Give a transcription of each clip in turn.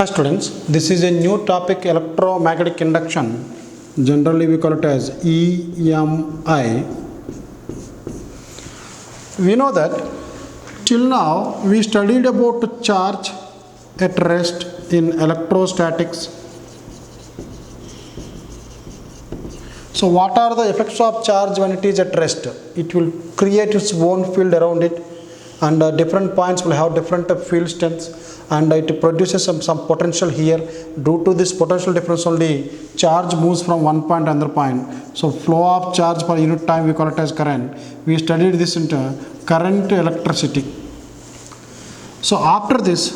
Hi students, this is a new topic electromagnetic induction. Generally we call it as EMI. We know that till now we studied about charge at rest in electrostatics. So what are the effects of charge when it is at rest? It will create its own field around it, and different points will have different field strengths, and it produces some potential here. Due to this potential difference only, charge moves from one point to another point. So flow of charge per unit time, we call it as current. We studied this into current electricity. So after this,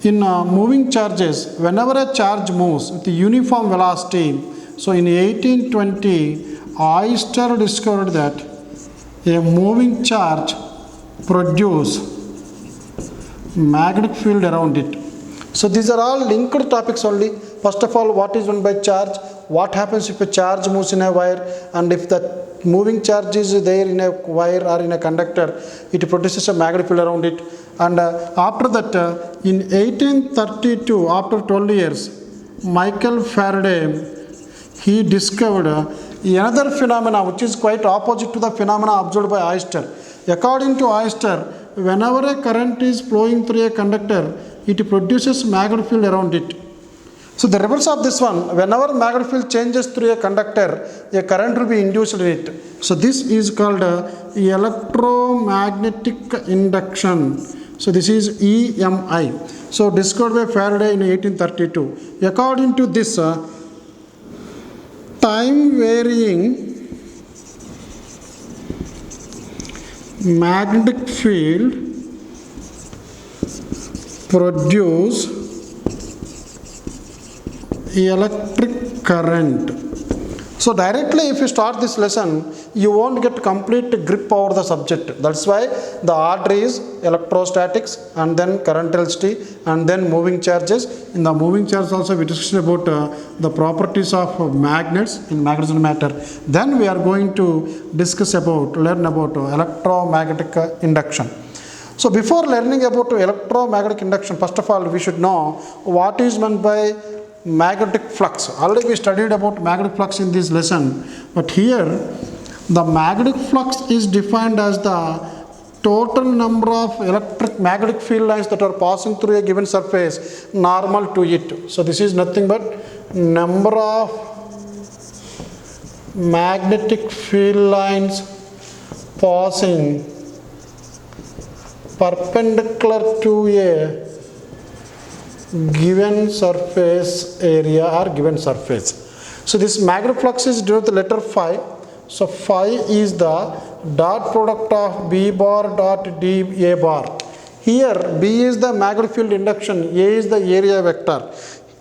in moving charges, whenever a charge moves with uniform velocity, so in 1820, Oyster discovered that a moving charge produce magnetic field around it. So these are all linked topics only. First of all, what is meant by charge? What happens if a charge moves in a wire, and if the moving charge is there in a wire or in a conductor, it produces a magnetic field around it. And after that, in 1832, after 12 years, Michael Faraday, he discovered another phenomena which is quite opposite to the phenomena observed by Oyster. According to Oyster, whenever a current is flowing through a conductor, it produces magnetic field around it. So the reverse of this one, whenever magnetic field changes through a conductor, a current will be induced in it. So this is called electromagnetic induction. So this is EMI. So discovered by Faraday in 1832. According to this, time varying magnetic field produce electric current. So directly if you start this lesson, you won't get complete grip over the subject. That's why the order is electrostatics, and then current electricity, and then moving charges. In the moving charges also we discussed about the properties of magnets in magnets and matter. Then we are going to learn about electromagnetic induction. So before learning about electromagnetic induction, first of all we should know what is meant by magnetic flux. Already we studied about magnetic flux in this lesson, but here the magnetic flux is defined as the total number of magnetic field lines that are passing through a given surface normal to it. So this is nothing but number of magnetic field lines passing perpendicular to a given surface area or given surface. So this magnetic flux is due to the letter phi. So phi is the dot product of B bar dot D A bar. Here B is the magnetic field induction, A is the area vector.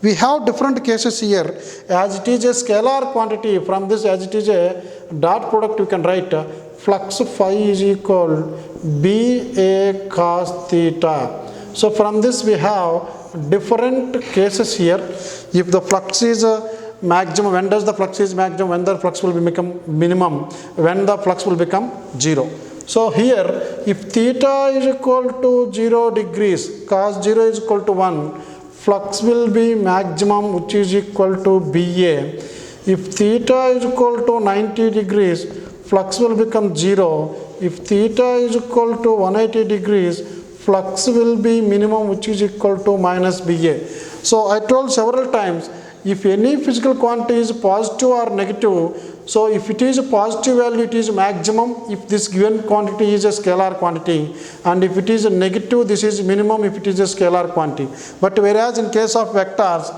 We have different cases here. As it is a scalar quantity, from this as it is a dot product, you can write flux phi is equal B A cos theta. So from this we have different cases here. If the flux is maximum, when does the flux is maximum? When the flux will become minimum? When the flux will become zero? So here, if theta is equal to 0 degrees, cos 0 is equal to 1, flux will be maximum, which is equal to BA. If theta is equal to 90 degrees, flux will become 0. If theta is equal to 180 degrees, flux will be minimum, which is equal to minus BA. So I told several times, if any physical quantity is positive or negative, so if it is a positive value, it is maximum if this given quantity is a scalar quantity, and if it is a negative, this is minimum if it is a scalar quantity. But whereas in case of vectors,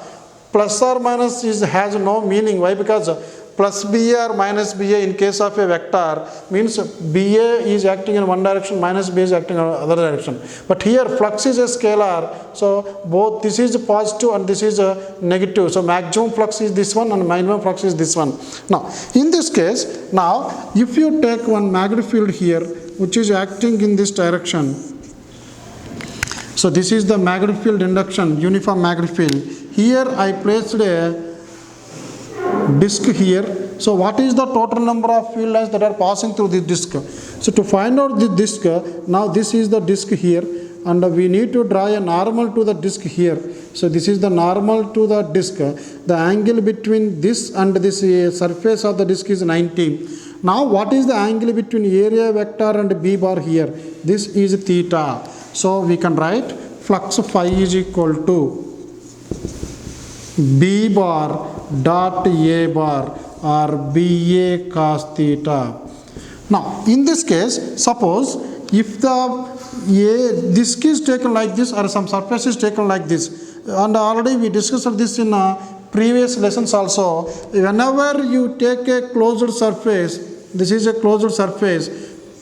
plus or minus has no meaning. Why? Because plus BA or minus BA in case of a vector means BA is acting in one direction, minus BA is acting in other direction. But here flux is a scalar, so both this is positive and this is a negative. So maximum flux is this one and minimum flux is this one. Now in this case, now if you take one magnetic field here which is acting in this direction, so this is the magnetic field induction, uniform magnetic field. Here I placed a disk here. So what is the total number of field lines that are passing through this disk? So to find out the disk, now this is the disk here, and we need to draw a normal to the disk here. So this is the normal to the disk. The angle between this and this surface of the disk is 90. Now what is the angle between area vector and B bar here? This is theta. So we can write flux phi is equal to B bar dot A bar or BA cos theta. Now in this case, suppose if the disk is taken like this or some surface is taken like this, and already we discussed this in previous lessons also, whenever you take a closed surface, this is a closed surface,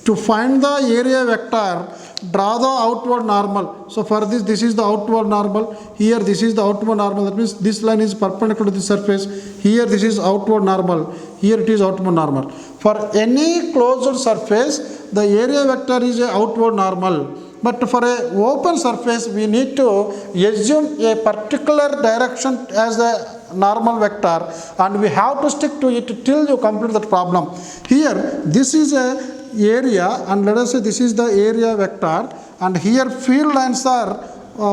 to find the area vector, draw the outward normal. So for this is the outward normal, here this is the outward normal, that means this line is perpendicular to the surface, here this is outward normal, here it is outward normal. For any closed surface, the area vector is a outward normal. But for a open surface, we need to assume a particular direction as a normal vector, and we have to stick to it till you complete that problem. Here, this is a area, and let us say this is the area vector, and here field lines are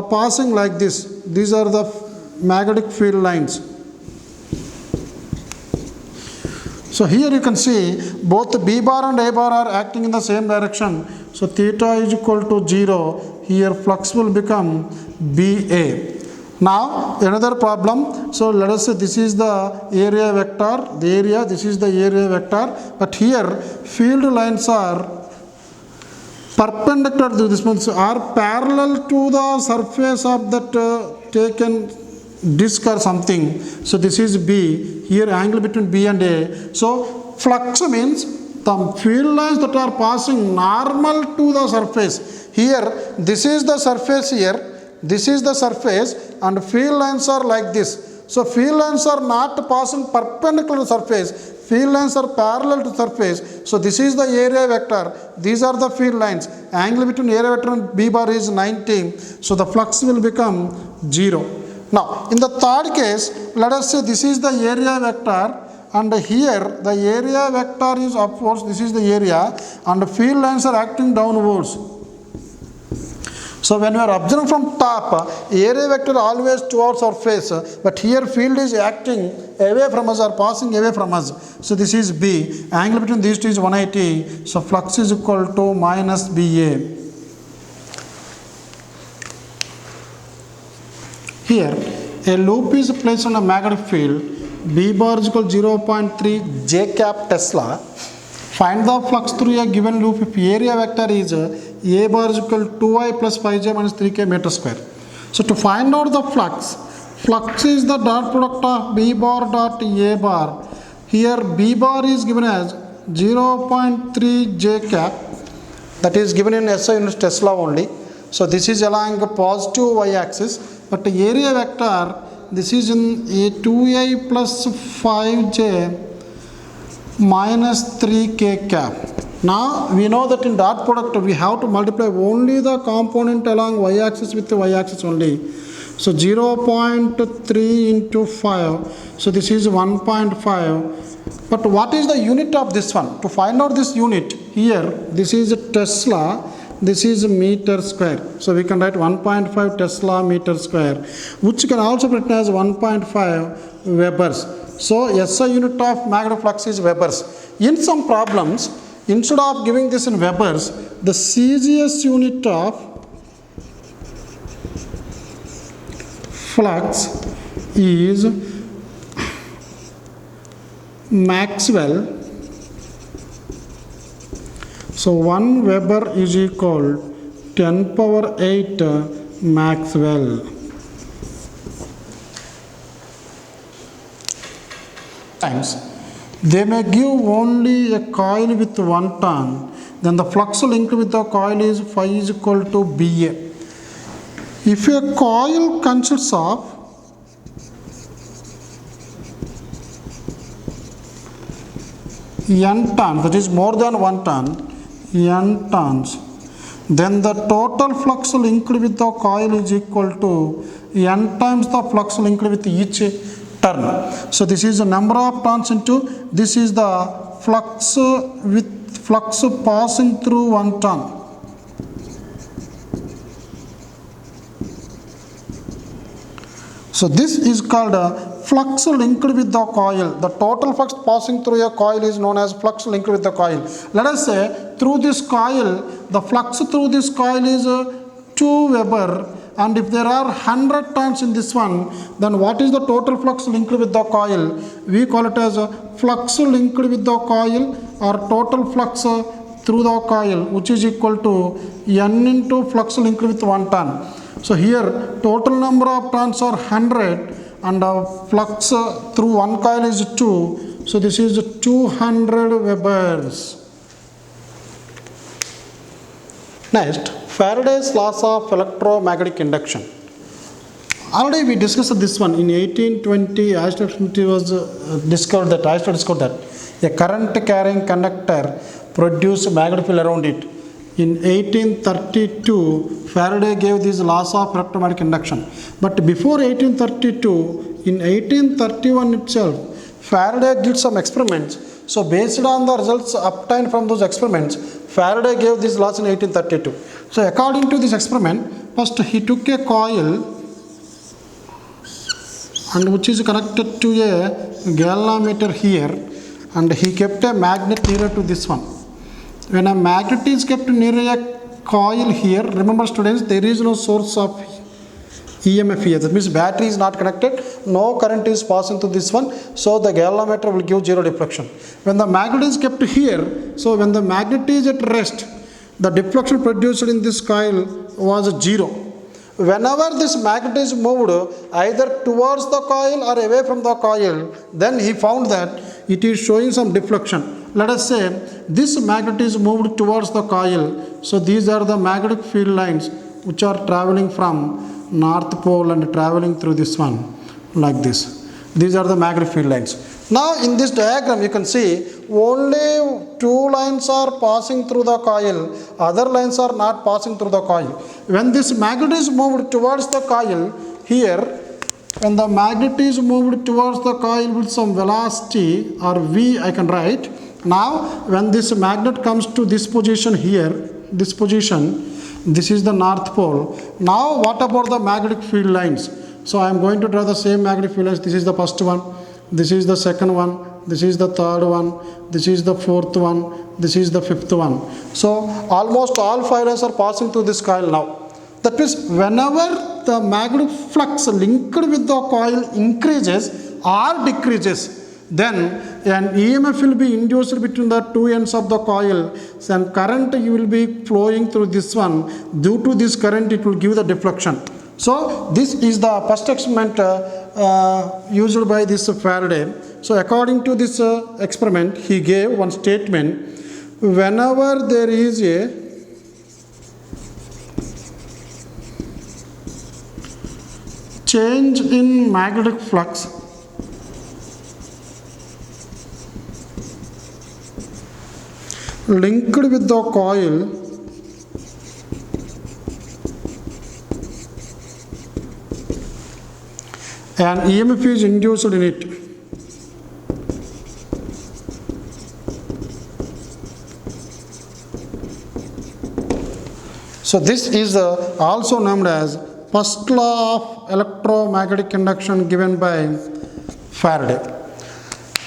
passing like this. These are the magnetic field lines. So here you can see both B bar and A bar are acting in the same direction. So theta is equal to 0. Here flux will become BA. Now another problem. So let us say this is the area vector, this is the area vector, but here field lines are perpendicular to this one, so are parallel to the surface of that taken disk or something. So this is B, here angle between B and A. So flux means the field lines that are passing normal to the surface. Here this is the surface, here this is the surface, and field lines are like this. So field lines are not passing perpendicular to surface, field lines are parallel to surface. So this is the area vector, these are the field lines, angle between area vector and B bar is 90. So the flux will become 0. Now in the third case, let us say this is the area vector, and here the area vector is upwards, this is the area, and the field lines are acting downwards. So when we are observing from top, area vector always towards our face, but here field is acting away from us or passing away from us. So this is B, angle between these two is 180, so flux is equal to minus BA. Here a loop is placed on a magnetic field, B bar is equal to 0.3 J cap Tesla. Find the flux through a given loop if area vector is A bar is equal to 2I plus 5J minus 3K meter square. So to find out the flux is the dot product of B bar dot A bar. Here B bar is given as 0.3 J cap, that is given in SI units Tesla only. So this is along a positive y axis. But the area vector, this is in a 2I plus 5J minus 3K cap. Now we know that in dot product we have to multiply only the component along y axis with the y axis only. So 0.3 into 5, so this is 1.5. But what is the unit of this one? To find out this unit, here this is Tesla, this is meter square. So we can write 1.5 Tesla meter square, which can also be written as 1.5 Webers. So SI unit of magnetic flux is Webers. In some problems, instead of giving this in Webers, the CGS unit of flux is Maxwell. So 1 Weber is equal 10 power 8 Maxwell. Times they may give only a coil with 1 turn, then the flux linked with the coil is phi is equal to BA. If a coil consists of n turns, that is more than 1 turn, n turns, then the total flux linked with the coil is equal to n times the flux linked with each turn. So this is the number of turns into, this is the flux with flux passing through 1 turn. So this is called a flux linked with the coil. The total flux passing through a coil is known as flux linked with the coil. Let us say through this coil, the flux through this coil is 2 Weber, and if there are 100 turns in this one, then what is the total flux linked with the coil? We call it as a flux linked with the coil, or total flux through the coil, which is equal to N into flux linked with 1 turn. So here total number of turns are 100 and flux through one coil is 2. So this is 200 Webers. Next, Faraday's laws of electromagnetic induction. Already we discussed this one in 1820. Aristotle was discovered that a current carrying conductor produced magnetic field around it. In 1832, Faraday gave these laws of electromagnetic induction. But before 1832, in 1831 itself, Faraday did some experiments. So based on the results obtained from those experiments, Faraday gave these laws in 1832. So according to this experiment, first he took a coil and which is connected to a galvanometer here, and he kept a magnet nearer to this one. When a magnet is kept near a coil here, remember students, there is no source of EMF here. That means battery is not connected, no current is passing through this one, so the galvanometer will give zero deflection. When the magnet is kept here, so when the magnet is at rest, the deflection produced in this coil was 0. Whenever this magnet is moved either towards the coil or away from the coil, then he found that it is showing some deflection. Let us say this magnet is moved towards the coil. So these are the magnetic field lines which are traveling from North Pole and traveling through this one like this. These are the magnetic field lines. Now in this diagram you can see only 2 lines are passing through the coil, other lines are not passing through the coil. When this magnet is moved towards the coil here, when the magnet is moved towards the coil with some velocity or V I can write. Now when this magnet comes to this position here, this position, this is the North Pole. Now what about the magnetic field lines? So I am going to draw the same magnetic field lines. This is the first one, this is the second one, this is the third one, this is the fourth one, this is the fifth one. So almost all 5 lines are passing through this coil now. That means whenever the magnetic flux linked with the coil increases or decreases, then an EMF will be induced between the 2 ends of the coil, and current will be flowing through this one. Due to this current, it will give the deflection. So this is the first experiment used by this Faraday. So according to this experiment, he gave one statement: whenever there is a change in magnetic flux linked with the coil, an EMF is induced in it. So this is also named as first law of electromagnetic induction given by Faraday.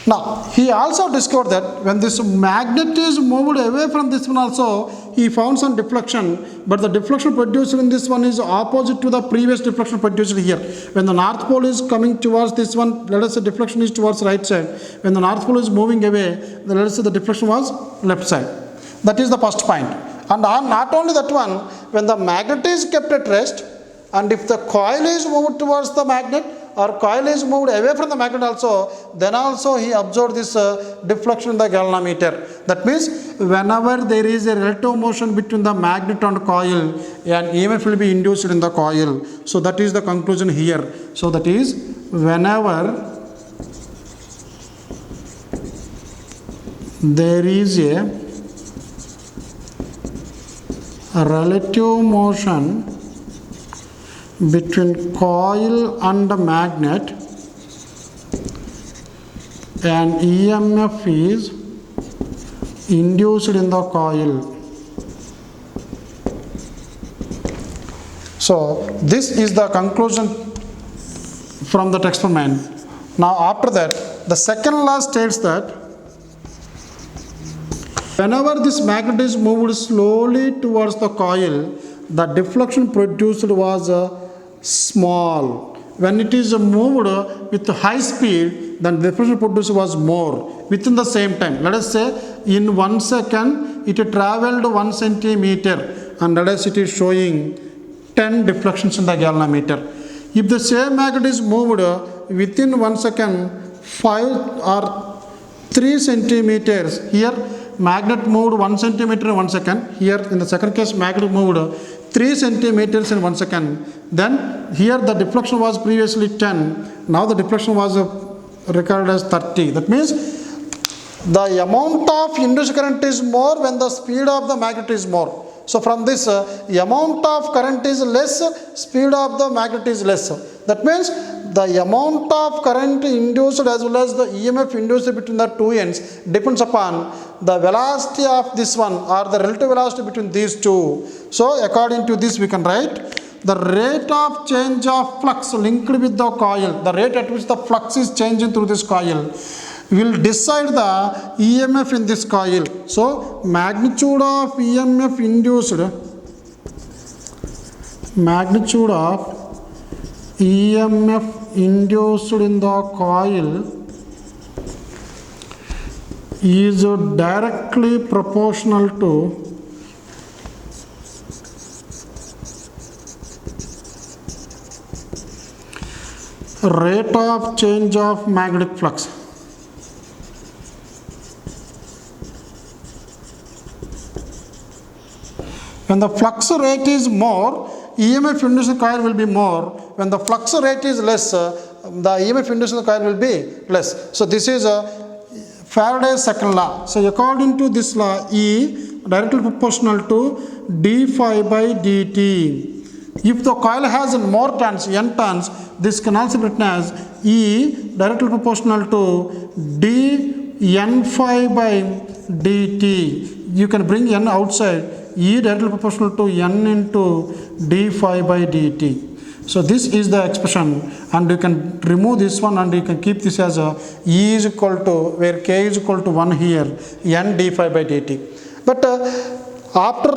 Now, he also discovered that when this magnet is moved away from this one also, he found some deflection, but the deflection produced in this one is opposite to the previous deflection produced here. When the North Pole is coming towards this one, let us say deflection is towards right side. When the North Pole is moving away, then let us say the deflection was left side. That is the first point. And not only that one, when the magnet is kept at rest, and if the coil is moved towards the magnet, or coil is moved away from the magnet also, then also he observed this deflection in the galvanometer. That means whenever there is a relative motion between the magnet and coil, an EMF will be induced in the coil. So that is the conclusion here. So that is whenever there is a relative motion between coil and magnet, an EMF is induced in the coil. So this is the conclusion from that experiment. Now after that, the second law states that whenever this magnet is moved slowly towards the coil, the deflection produced was small. When it is moved with high speed, then the deflection produced was more within the same time. Let us say in 1 second it traveled 1 centimeter, and let us it is showing 10 deflections in the galvanometer. If the same magnet is moved within 1 second 5 or 3 centimeters, here magnet moved 1 centimeter in 1 second, here in the second case magnet moved 3 centimeters in 1 second, then here the deflection was previously 10, now the deflection was recorded as 30. That means the amount of induced current is more when the speed of the magnet is more. So from this, the amount of current is less, speed of the magnet is less. That means the amount of current induced as well as the EMF induced between the two ends depends upon the velocity of this one or the relative velocity between these two. So according to this we can write the rate of change of flux linked with the coil, the rate at which the flux is changing through this coil, will decide the EMF in this coil. So magnitude of EMF induced in the coil is directly proportional to rate of change of magnetic flux. When the flux rate is more, EMF induced in the coil will be more. When the flux rate is less, the EMF induced in the coil will be less. So this is Faraday's second law. So according to this law, E directly proportional to d phi by dt. If the coil has more turns, n turns, this can also be written as E directly proportional to d n phi by dt. You can bring n outside. E directly proportional to n into d phi by dt. So this is the expression, and you can remove this one and you can keep this as a E is equal to, where k is equal to 1 here, n d phi by dt. But after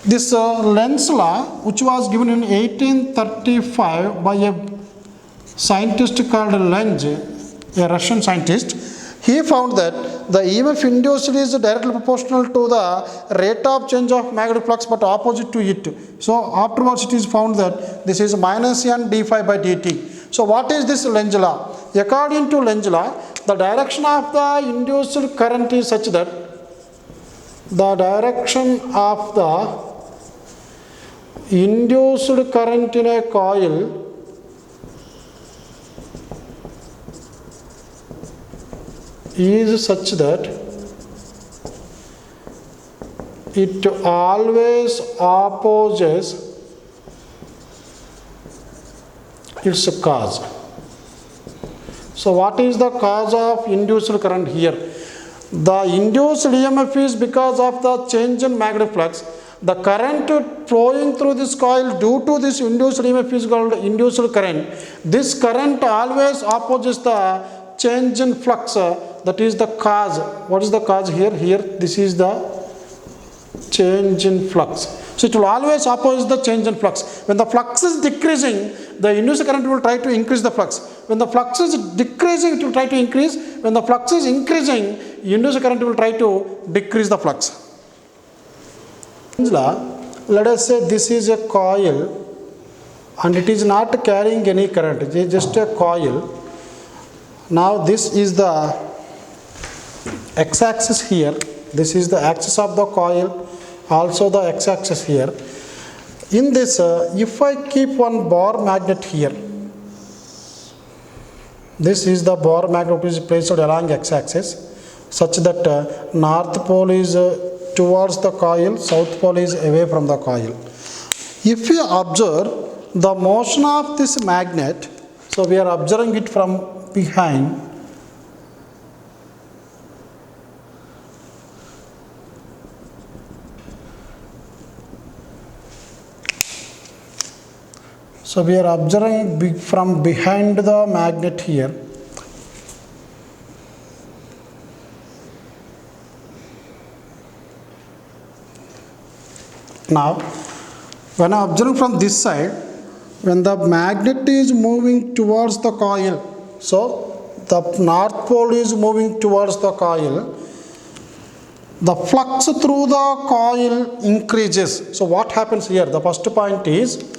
this Lenz law, which was given in 1835 by a scientist called Lenz, a Russian scientist, he found that the EMF induced is directly proportional to the rate of change of magnetic flux but opposite to it. So afterwards it is found that this is minus n d phi by dt. So what is this Lenz law? According to Lenz law, the direction of the induced current is such that the direction of the induced current in a coil is such that it always opposes its cause. So what is the cause of induced current here? The induced EMF is because of the change in magnetic flux. The current flowing through this coil due to this induced EMF is called induced current. This current always opposes the change in flux. That is the cause. What is the cause here? Here, this is the change in flux. So it will always oppose the change in flux. When the flux is decreasing, the induced current will try to increase the flux. When the flux is decreasing, it will try to increase. When the flux is increasing, induced current will try to decrease the flux. Let us say this is a coil and it is not carrying any current. It is just a coil. Now this is the x-axis here. This is the axis of the coil, also the x-axis here. In this, if I keep one bar magnet here, this is the bar magnet which is placed along x-axis, such that north pole is towards the coil, south pole is away from the coil. If you observe the motion of this magnet, so we are observing it from behind. So we are observing from behind the magnet here. Now, when I observe from this side, when the magnet is moving towards the coil, so the north pole is moving towards the coil, the flux through the coil increases. So what happens here? The first point is,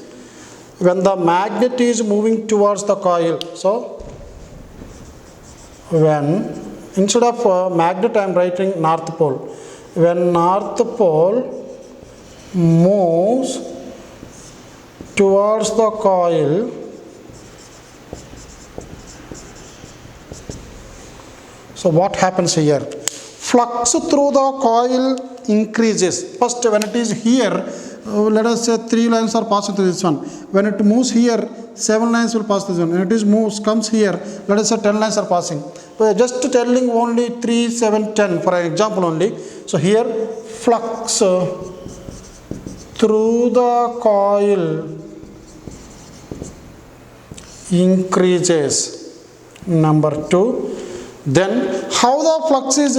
when the magnet is moving towards the coil, so when instead of magnet I am writing north pole. When north pole moves towards the coil, so what happens here? Flux through the coil increases. First, when it is here, let us say 3 lines are passing through this one. When it moves here, 7 lines will pass this one. When it is comes here, let us say 10 lines are passing. So just telling only 3, 7, 10 for an example only. So here flux through the coil increases. Number 2. Then how the flux is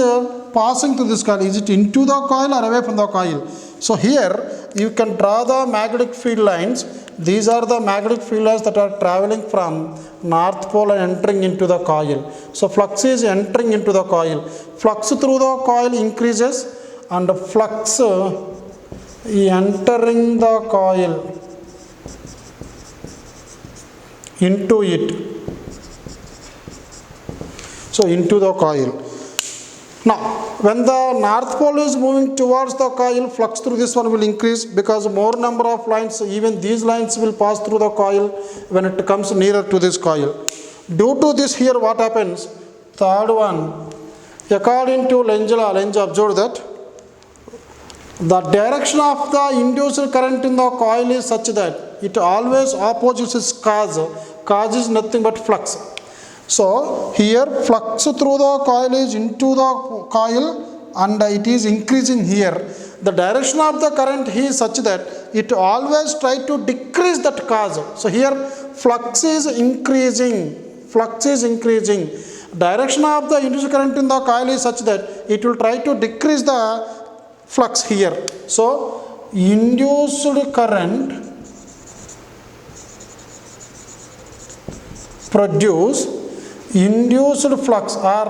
passing through this coil? Is it into the coil or away from the coil? So here you can draw the magnetic field lines. These are the magnetic field lines that are traveling from north pole and entering into the coil. So flux is entering into the coil. Flux through the coil increases, and flux entering the coil into it. So into the coil. Now, when the north pole is moving towards the coil, flux through this one will increase, because more number of lines, even these lines will pass through the coil when it comes nearer to this coil. Due to this here, what happens? Third one, according to Lenz observed that the direction of the induced current in the coil is such that it always opposes its cause. Cause is nothing but flux. So here flux through the coil is into the coil and it is increasing here. The direction of the current is such that it always try to decrease that cause. So here flux is increasing. Flux is increasing. Direction of the induced current in the coil is such that it will try to decrease the flux here. So induced current produce induced flux or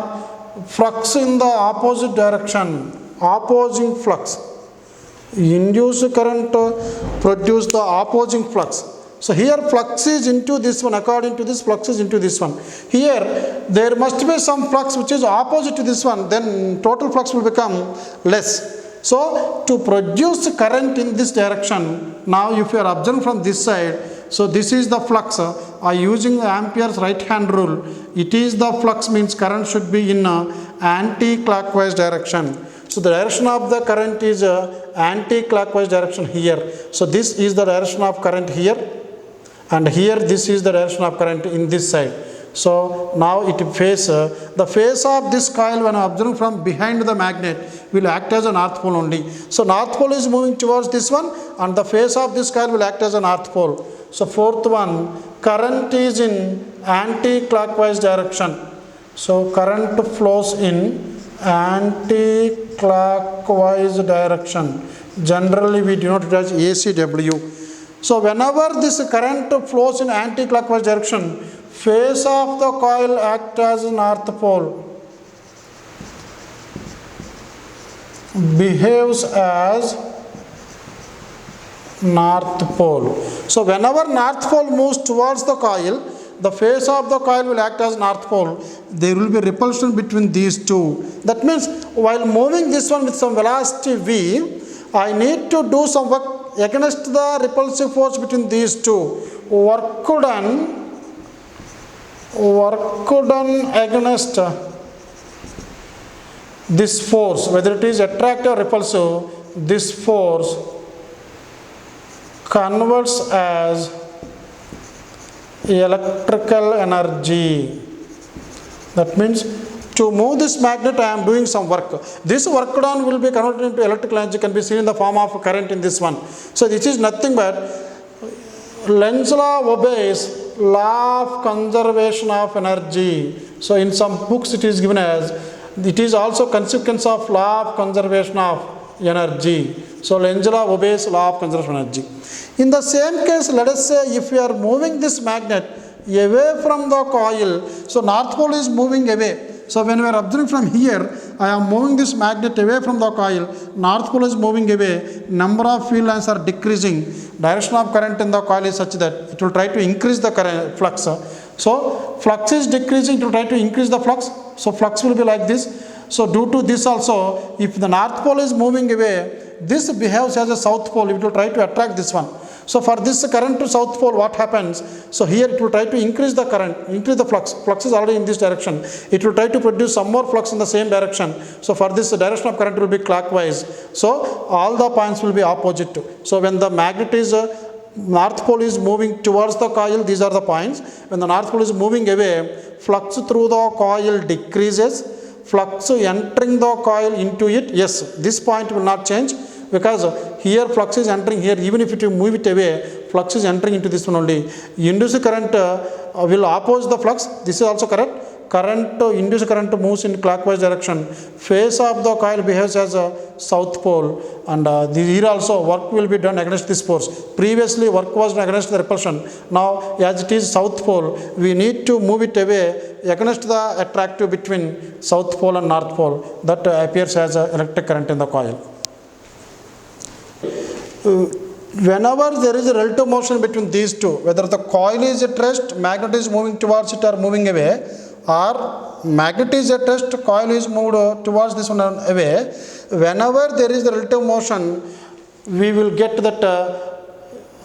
flux in the opposite direction, opposing flux. Induced current produce the opposing flux. So here flux is into this one, according to this flux is into this one. Here there must be some flux which is opposite to this one, then total flux will become less. So to produce current in this direction, now if you are observing from this side, so this is the flux. Using Ampere's right hand rule, it is the flux means current should be in anti-clockwise direction. So the direction of the current is anti-clockwise direction here. So this is the direction of current here, and here this is the direction of current in this side. So now it faces the face of this coil when observing from behind the magnet will act as a north pole only. So north pole is moving towards this one, and the face of this coil will act as a north pole. So fourth one, current is in anti-clockwise direction. So current flows in anti-clockwise direction. Generally we denote it as ACW. So whenever this current flows in anti-clockwise direction, face of the coil acts as north pole, behaves as north pole. So whenever north pole moves towards the coil, the face of the coil will act as north pole. There will be repulsion between these two. That means while moving this one with some velocity v, I need to do some work against the repulsive force between these two. Work done against this force, whether it is attractive or repulsive, this force converts as electrical energy. That means to move this magnet I am doing some work. This work done will be converted into electrical energy, can be seen in the form of current in this one. So this is nothing but Lenz law obeys law of conservation of energy. So in some books it is given as it is also consequence of law of conservation of energy. So Lenz law obeys law of conservation of energy. In the same case, let us say if we are moving this magnet away from the coil, so north pole is moving away. So when we are observing from here, I am moving this magnet away from the coil, north pole is moving away, number of field lines are decreasing, direction of current in the coil is such that it will try to increase the current flux. So flux is decreasing, it will try to increase the flux, so flux will be like this. So due to this also, if the north pole is moving away, this behaves as a south pole, it will try to attract this one. So for this current to south pole, what happens? So here it will try to increase the current, increase the flux. Flux is already in this direction. It will try to produce some more flux in the same direction. So for this, the direction of current will be clockwise. So all the points will be opposite. So when the magnet is north pole is moving towards the coil, these are the points. When the north pole is moving away, flux through the coil decreases. Flux entering the coil into it, yes, this point will not change, because here flux is entering here, even if you move it away, flux is entering into this one only. Induced current will oppose the flux, this is also correct. Induced current moves in clockwise direction. Face of the coil behaves as a south pole, and here also work will be done against this force. Previously work was done against the repulsion. Now as it is south pole, we need to move it away against the attractive between south pole and north pole. That appears as electric current in the coil. Whenever there is a relative motion between these two, whether the coil is at rest, magnet is moving towards it or moving away, or magnet is at rest, coil is moved towards this one away, whenever there is a relative motion, we will get that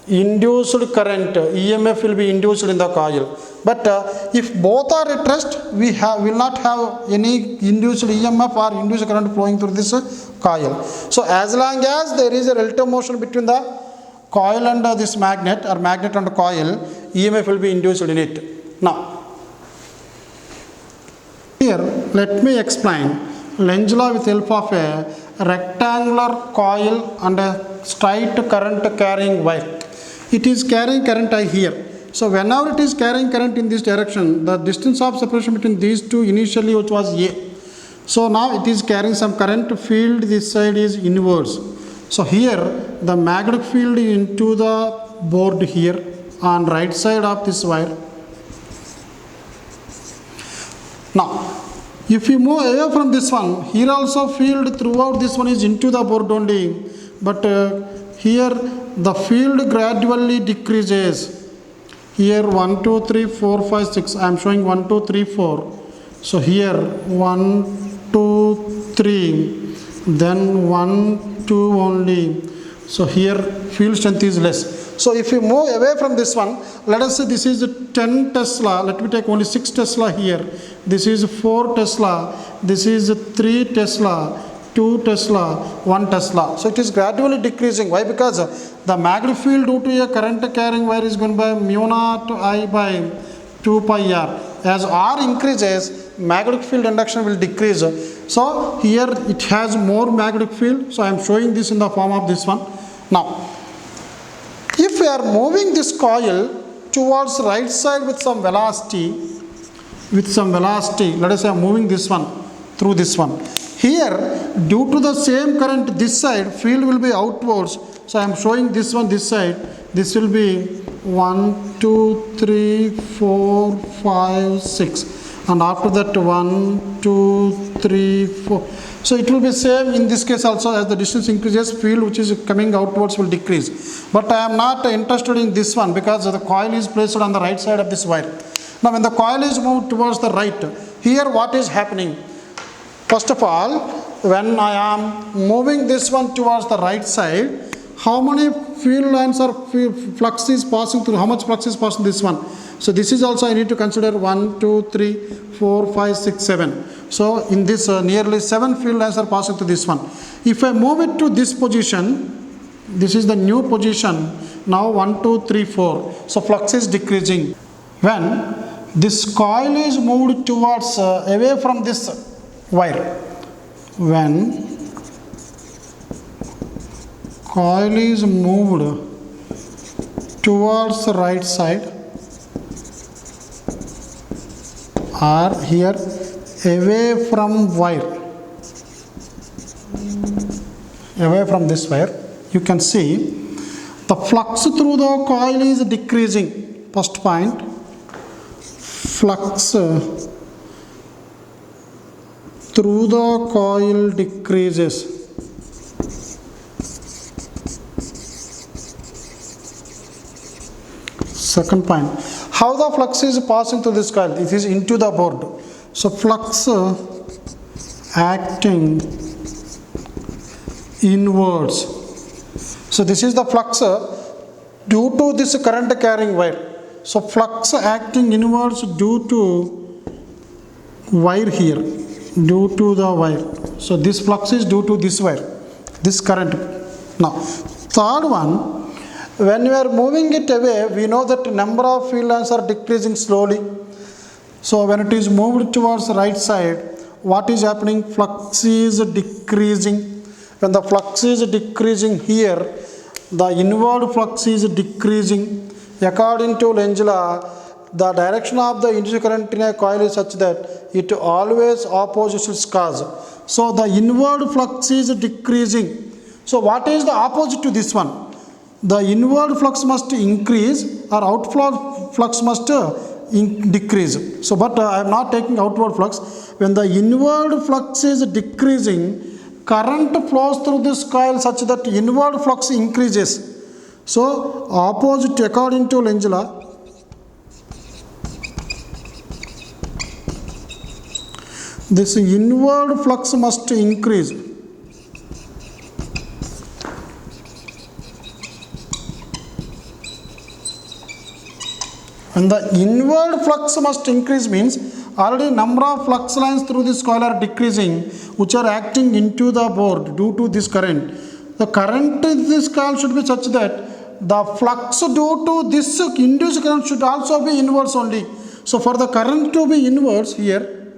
induced current, EMF will be induced in the coil. But if both are at rest, we will not have any induced EMF or induced current flowing through this coil. So as long as there is a relative motion between the coil and this magnet, or magnet and coil, EMF will be induced in it. Now, here let me explain Lenz law with help of a rectangular coil and a straight current carrying wire. It is carrying current I here. So whenever it is carrying current in this direction, the distance of separation between these two initially which was A. So now it is carrying some current, field this side is inwards. So here the magnetic field is into the board here on right side of this wire. Now if you move away from this one, here also field throughout this one is into the board only, but here the field gradually decreases. Here 1, 2, 3, 4, 5, 6, I am showing 1, 2, 3, 4. So here 1, 2, 3, then 1, 2 only. So here field strength is less. So if you move away from this one, let us say this is 10 Tesla, let me take only 6 Tesla here. This is 4 Tesla, this is 3 Tesla, 2 Tesla, 1 Tesla. So it is gradually decreasing. Why? Because the magnetic field due to a current carrying wire is going by mu naught I by 2 pi r. As r increases, magnetic field induction will decrease. So here it has more magnetic field. So I am showing this in the form of this one. Now, if we are moving this coil towards right side with some velocity, let us say I am moving this one through this one. Here, due to the same current this side, field will be outwards. So I am showing this one this side. This will be 1, 2, 3, 4, 5, 6. And after that 1, 2, 3, 4. So it will be same in this case also. As the distance increases, field which is coming outwards will decrease. But I am not interested in this one because the coil is placed on the right side of this wire. Now when the coil is moved towards the right, here what is happening? First of all, when I am moving this one towards the right side, how many field lines or flux is passing through? How much flux is passing this one? So this is also I need to consider 1, 2, 3, 4, 5, 6, 7. So in this nearly 7 field lines are passing through this one. If I move it to this position, this is the new position. Now 1, 2, 3, 4. So flux is decreasing. When this coil is moved towards away from this wire, when coil is moved towards the right side or here away from wire, away from this wire, you can see the flux through the coil is decreasing. First point, flux through the coil decreases. Second point, how the flux is passing through this coil? It is into the board. So flux acting inwards. So this is the flux due to this current carrying wire. So flux acting inwards due to wire here, due to the wire. So this flux is due to this wire, this current. Now third one, when we are moving it away, we know that number of field lines are decreasing slowly. So when it is moved towards the right side, what is happening? Flux is decreasing. When the flux is decreasing here, the inward flux is decreasing. According to Lenz law, the direction of the induced current in a coil is such that it always opposes its cause. So the inward flux is decreasing. So what is the opposite to this one? The inward flux must increase or outward flux must decrease. So but I am not taking outward flux. When the inward flux is decreasing, current flows through this coil such that inward flux increases. So opposite according to Lenz law, this inward flux must increase. And the inward flux must increase means already number of flux lines through this coil are decreasing, which are acting into the board due to this current. The current in this coil should be such that the flux due to this induced current should also be inwards only. So for the current to be inwards here,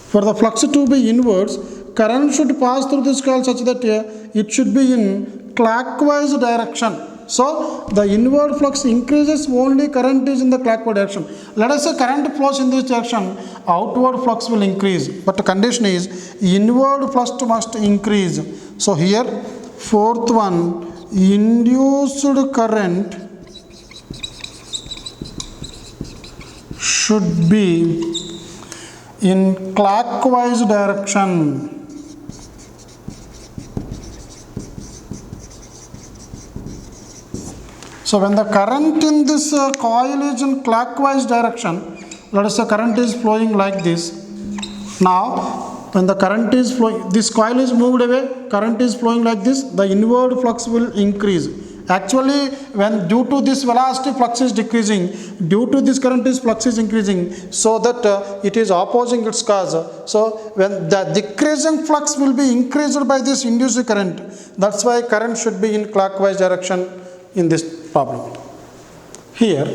for the flux to be inwards, current should pass through this coil such that it should be in clockwise direction. So the inward flux increases, only current is in the clockwise direction. Let us say current flows in this direction, outward flux will increase. But the condition is inward flux must increase. So here fourth one, induced current should be in clockwise direction. So when the current in this coil is in clockwise direction, let us say current is flowing like this. Now when the current is flowing, this coil is moved away, current is flowing like this, the inward flux will increase. Actually, when due to this velocity flux is decreasing, due to this current is flux is increasing, so that it is opposing its cause. So when the decreasing flux will be increased by this induced current, that's why current should be in clockwise direction in this problem. Here,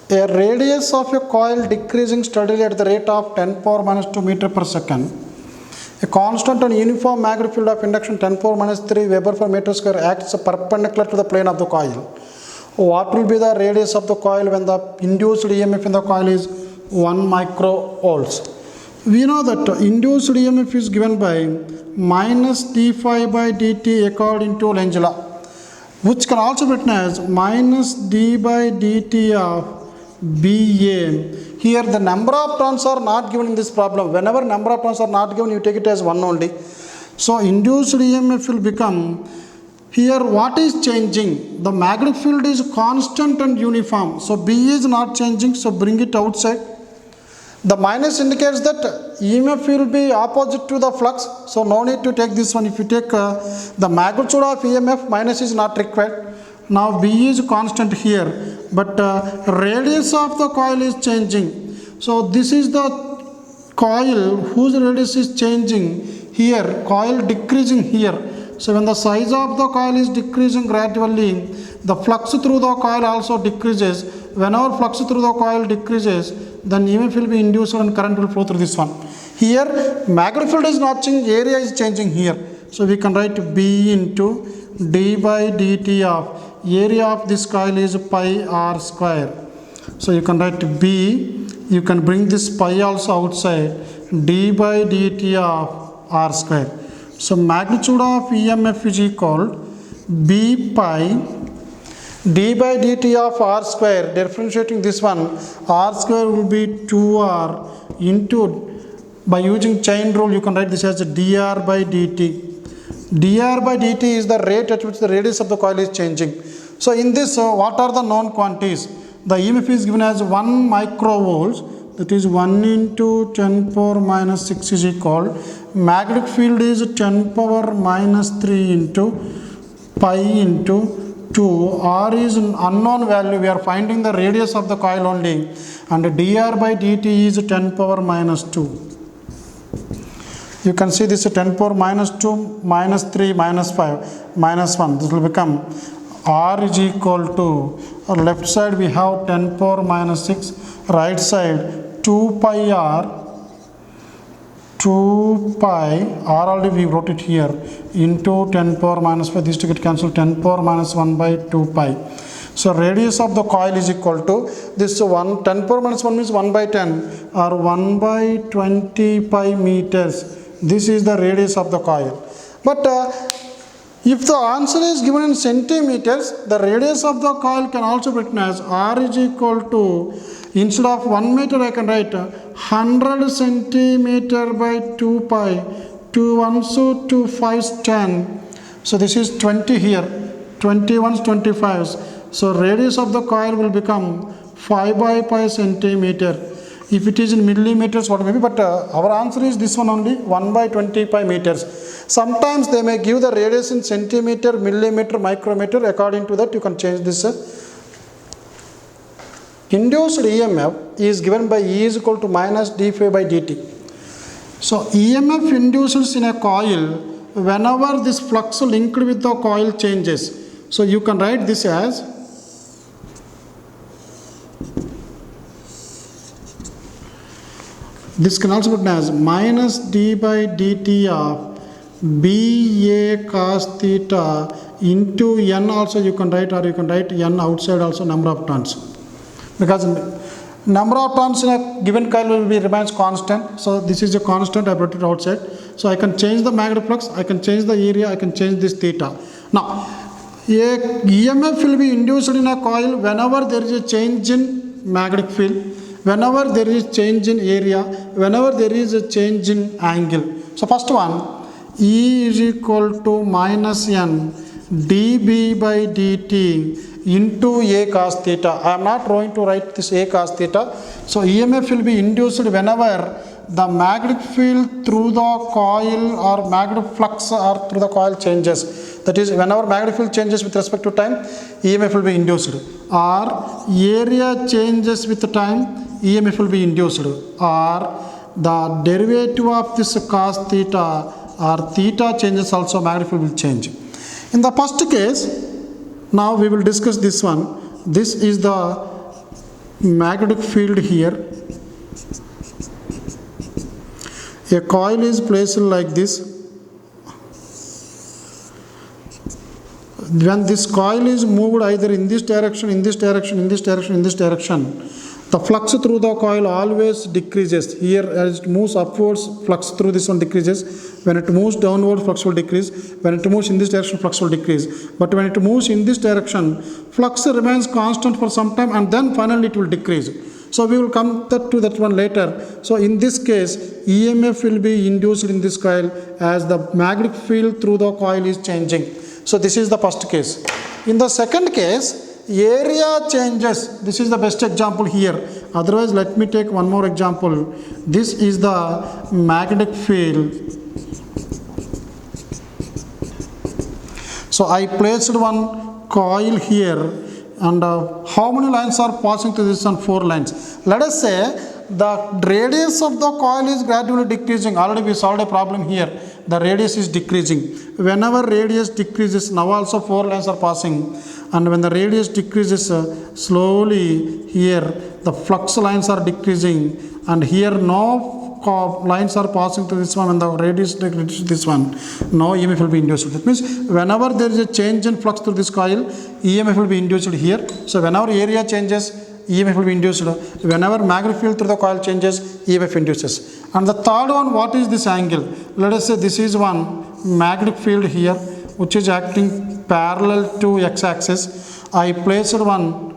a radius of a coil decreasing steadily at the rate of 10 power minus 2 meter per second. A constant and uniform magnetic field of induction 10 power minus 3 Weber per meter square acts perpendicular to the plane of the coil. What will be the radius of the coil when the induced EMF in the coil is 1 microvolts? We know that induced EMF is given by minus d phi by dt according to Lenz law, which can also be written as minus d by dt of BA. Here the number of turns are not given in this problem. Whenever number of turns are not given, you take it as 1 only. So induced EMF will become, here what is changing? The magnetic field is constant and uniform. So B is not changing, so bring it outside. The minus indicates that EMF will be opposite to the flux, so no need to take this one. If you take the magnitude of EMF, minus is not required. Now B is constant here, but radius of the coil is changing. So this is the coil whose radius is changing here, coil decreasing here. So when the size of the coil is decreasing gradually, the flux through the coil also decreases. Whenever flux through the coil decreases, then EMF will be induced and current will flow through this one. Here magnetic field is not changing, area is changing here. So we can write B into d by dt of area of this coil is pi r square. So you can write B, you can bring this pi also outside, d by dt of r square. So magnitude of EMF is equal B pi d by dt of r square, differentiating this one, r square will be 2r into, by using chain rule you can write this as dr by dt. dr by dt is the rate at which the radius of the coil is changing. So in this, what are the known quantities? The EMF is given as 1 microvolts, that is 1 into 10 power minus 6 is equal, magnetic field is 10 power minus 3 into pi into 2, r is an unknown value, we are finding the radius of the coil only, and dr by dt is 10 power minus 2. You can see this 10 power minus 2, minus 3, minus 5, minus 1, this will become r is equal to, left side we have 10 power minus 6, right side 2 pi r, 2 pi, r already we wrote it here, into 10 power minus 5, these to get cancelled, 10 power minus 1 by 2 pi. So radius of the coil is equal to, this 1, 10 power minus 1 means 1 by 10 or 1 by 20 pi meters. This is the radius of the coil. But if the answer is given in centimeters, the radius of the coil can also be written as r is equal to, instead of 1 meter I can write 100 centimeter by 2 pi, 2 1s, 2 5s, 10. So this is 20 here, 21s, 25s. So radius of the coil will become 5 by pi centimeter. If it is in millimeters, what may be, but our answer is this one only, 1 by 20 pi meters. Sometimes they may give the radius in centimeter, millimeter, micrometer. According to that, you can change this. Induced EMF is given by E is equal to minus d phi by dt. So EMF induces in a coil whenever this flux linked with the coil changes. So you can write this as this can also be written as minus d by dt of BA cos theta into n also you can write, or you can write n outside also number of turns, because number of turns in a given coil will be remains constant. So this is a constant, I brought it outside. So I can change the magnetic flux, I can change the area, I can change this theta. Now a EMF will be induced in a coil whenever there is a change in magnetic field, whenever there is change in area, whenever there is a change in angle. So first one, E is equal to minus n dB by dt into A cos theta. I am not going to write this A cos theta. So EMF will be induced whenever the magnetic field through the coil or magnetic flux or through the coil changes. That is, whenever magnetic field changes with respect to time, EMF will be induced. Or area changes with time, EMF will be induced. Or the derivative of this cos theta or theta changes, also magnetic field will change. In the first case, now we will discuss this one. This is the magnetic field here. A coil is placed like this. When this coil is moved either in this direction, in this direction, in this direction, in this direction, the flux through the coil always decreases. Here as it moves upwards, flux through this one decreases. When it moves downward, flux will decrease. When it moves in this direction, flux will decrease. But when it moves in this direction, flux remains constant for some time and then finally it will decrease. So we will come to that one later. So in this case, EMF will be induced in this coil as the magnetic field through the coil is changing. So this is the first case. In the second case, area changes. This is the best example here. Otherwise, let me take one more example. This is the magnetic field. So I placed one coil here, and how many lines are passing through this one? 4 lines. Let us say the radius of the coil is gradually decreasing. Already we solved a problem here. The radius is decreasing. Whenever radius decreases, now also 4 lines are passing. And when the radius decreases slowly, here the flux lines are decreasing. And here no lines are passing through this one and the radius reduces to this one, no EMF will be induced. That means whenever there is a change in flux through this coil, EMF will be induced here. So whenever area changes, EMF will be induced. Whenever magnetic field through the coil changes, EMF induces. And the third one, what is this angle? Let us say this is one magnetic field here which is acting parallel to x-axis. I placed one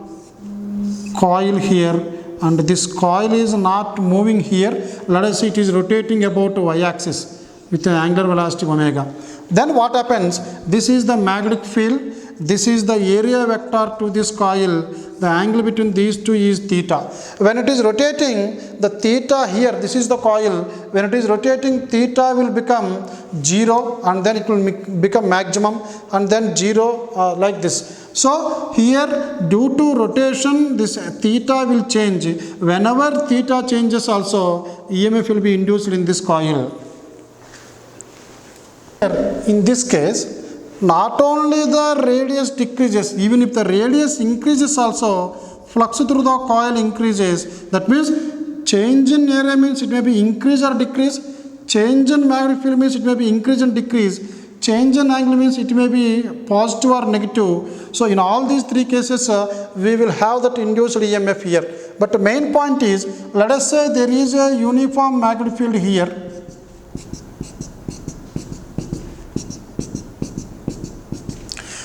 coil here and this coil is not moving here. Let us say it is rotating about y-axis with an angular velocity omega. Then what happens? This is the magnetic field. This is the area vector to this coil. The angle between these two is theta. When it is rotating, the theta here, this is the coil. When it is rotating, theta will become 0 and then it will become maximum and then 0 like this. So here due to rotation, this theta will change. Whenever theta changes also, EMF will be induced in this coil. In this case, not only the radius decreases, even if the radius increases also, flux through the coil increases. That means change in area means it may be increase or decrease. Change in magnetic field means it may be increase and decrease. Change in angle means it may be positive or negative. So in all these three cases, we will have that induced EMF here. But the main point is, let us say there is a uniform magnetic field here.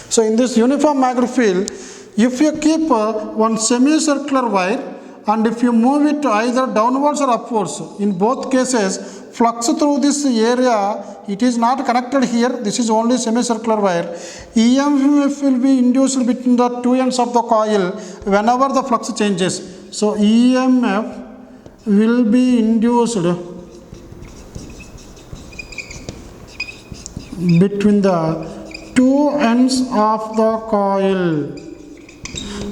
So in this uniform magnetic field, if you keep one semicircular wire and if you move it either downwards or upwards, in both cases, flux through this area, it is not connected here, this is only semicircular wire. EMF will be induced between the two ends of the coil whenever the flux changes. So EMF will be induced between the two ends of the coil.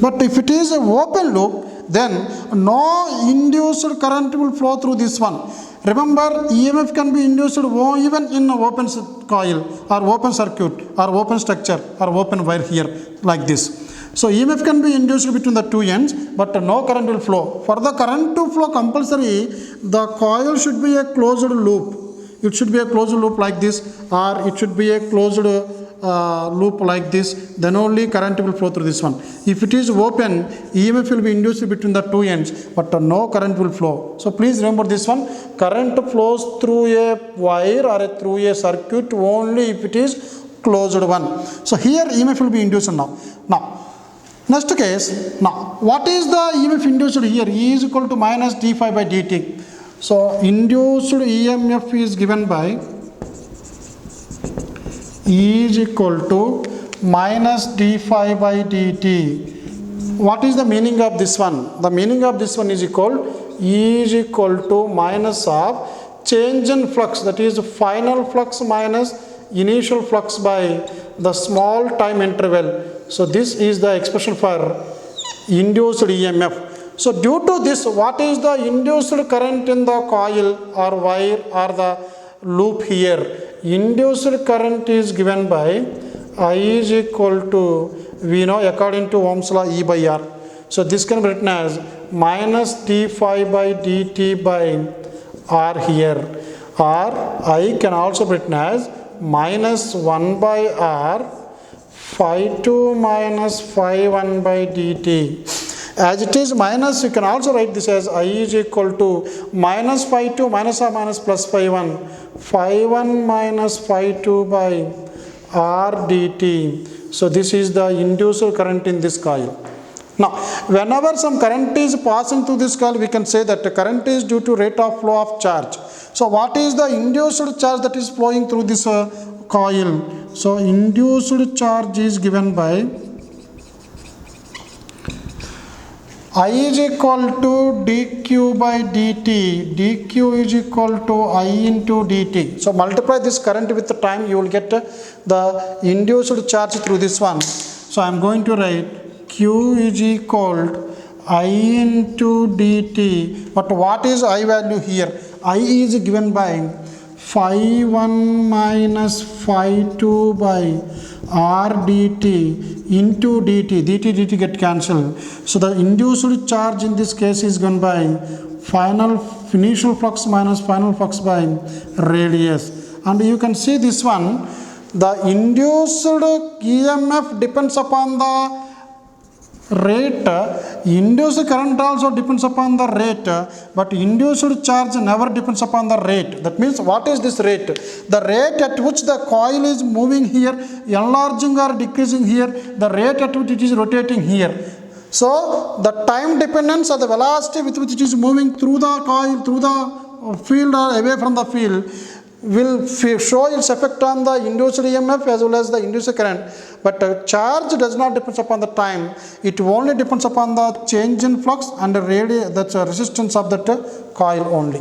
But if it is an open loop, then no induced current will flow through this one. Remember, EMF can be induced even in an open coil or open circuit or open structure or open wire here like this. So EMF can be induced between the two ends, but no current will flow. For the current to flow compulsory, the coil should be a closed loop. It should be a closed loop like this, or it should be a closed loop like this, then only current will flow through this one. If it is open, EMF will be induced between the two ends, but no current will flow. So please remember this one, current flows through a wire or through a circuit only if it is closed one. So here EMF will be induced now. Next case, what is the EMF induced here? E is equal to minus d phi by dt. So induced EMF is given by E is equal to minus d phi by dt. What is the meaning of this one? The meaning of this one is equal, E is equal to minus of change in flux, that is final flux minus initial flux by the small time interval. So this is the expression for induced EMF. So due to this, what is the induced current in the coil or wire or the loop here? Induced current is given by I is equal to, we know according to Ohm's law, E by R. So this can be written as minus d phi by dt by R here, or I can also be written as minus 1 by R phi 2 minus phi 1 by dt. As it is minus, you can also write this as I is equal to minus phi 2 minus or minus plus phi 1, phi 1 minus phi 2 by R dt. So this is the induced current in this coil. Now, whenever some current is passing through this coil, we can say that the current is due to rate of flow of charge. So what is the induced charge that is flowing through this coil? So induced charge is given by I is equal to dq by dt. dq is equal to I into dt. So multiply this current with the time, you will get the induced charge through this one. So I am going to write q is equal to I into dt. But what is I value here? I is given by phi 1 minus phi 2 by R dt into dt. dt get cancelled. So the induced charge in this case is given by initial flux minus final flux by radius. And you can see this one, the induced EMF depends upon the rate, induced current also depends upon the rate, but induced charge never depends upon the rate. That means, what is this rate? The rate at which the coil is moving here, enlarging or decreasing here, the rate at which it is rotating here. So the time dependence or the velocity with which it is moving through the coil, through the field or away from the field, will show its effect on the induced EMF as well as the induced current. But charge does not depend upon the time, it only depends upon the change in flux and the resistance of that coil only.